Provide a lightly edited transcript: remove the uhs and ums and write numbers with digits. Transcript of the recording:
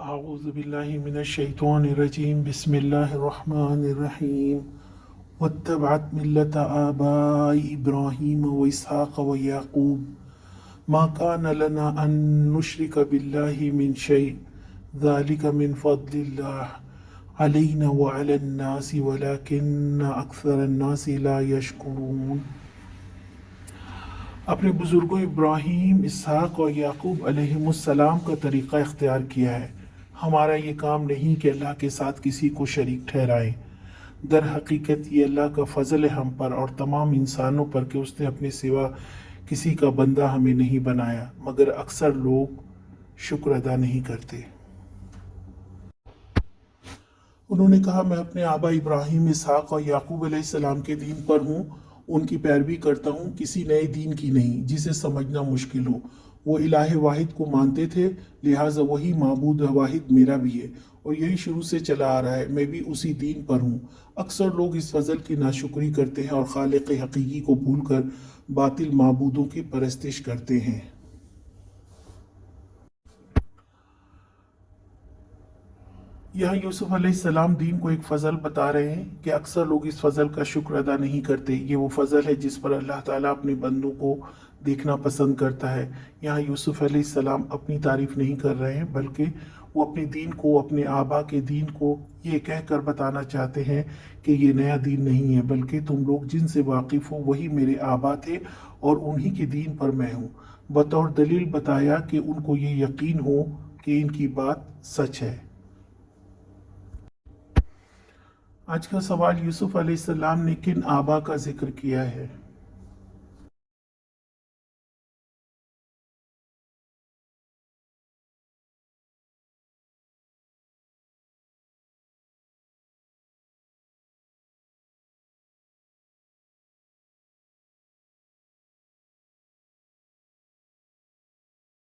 أعوذ بالله من الشيطان الرجيم بسم الله الرحمن الرحيم واتبعت ملة آباء إبراهيم وإسحاق ويعقوب ما كان لنا أن نشرك بالله من شيء ذلك من فضل الله علينا وعلى الناس ولكن أكثر الناس لا يشكرون۔ اپنے بزرگوں ابراہیم، اسحاق اور یعقوب علیہم السلام کا طریقہ اختیار کیا ہے۔ ہمارا یہ کام نہیں کہ اللہ کے ساتھ کسی کو شریک ٹھہرائیں۔ در حقیقت یہ اللہ کا فضل ہے ہم پر اور تمام انسانوں پر کہ اس نے اپنے سوا کسی کا بندہ ہمیں نہیں بنایا، مگر اکثر لوگ شکر ادا نہیں کرتے۔ انہوں نے کہا، میں اپنے آبا ابراہیم، اسحاق اور یعقوب علیہ السلام کے دین پر ہوں، ان کی پیروی کرتا ہوں، کسی نئے دین کی نہیں جسے سمجھنا مشکل ہو۔ وہ الہ واحد کو مانتے تھے، لہٰذا وہی معبود واحد میرا بھی ہے اور یہی شروع سے چلا آ رہا ہے، میں بھی اسی دین پر ہوں۔ اکثر لوگ اس فضل کی ناشکری کرتے ہیں اور خالق حقیقی کو بھول کر باطل معبودوں کی پرستش کرتے ہیں۔ یہاں یوسف علیہ السلام دین کو ایک فضل بتا رہے ہیں کہ اکثر لوگ اس فضل کا شکر ادا نہیں کرتے۔ یہ وہ فضل ہے جس پر اللہ تعالیٰ اپنے بندوں کو دیکھنا پسند کرتا ہے۔ یہاں یوسف علیہ السلام اپنی تعریف نہیں کر رہے ہیں، بلکہ وہ اپنے دین کو، اپنے آبا کے دین کو یہ کہہ کر بتانا چاہتے ہیں کہ یہ نیا دین نہیں ہے، بلکہ تم لوگ جن سے واقف ہو وہی میرے آبا تھے اور انہی کے دین پر میں ہوں۔ بطور دلیل بتایا کہ ان کو یہ یقین ہو کہ ان کی بات سچ ہے۔ آج کا سوال، یوسف علیہ السلام نے کن آبا کا ذکر کیا ہے؟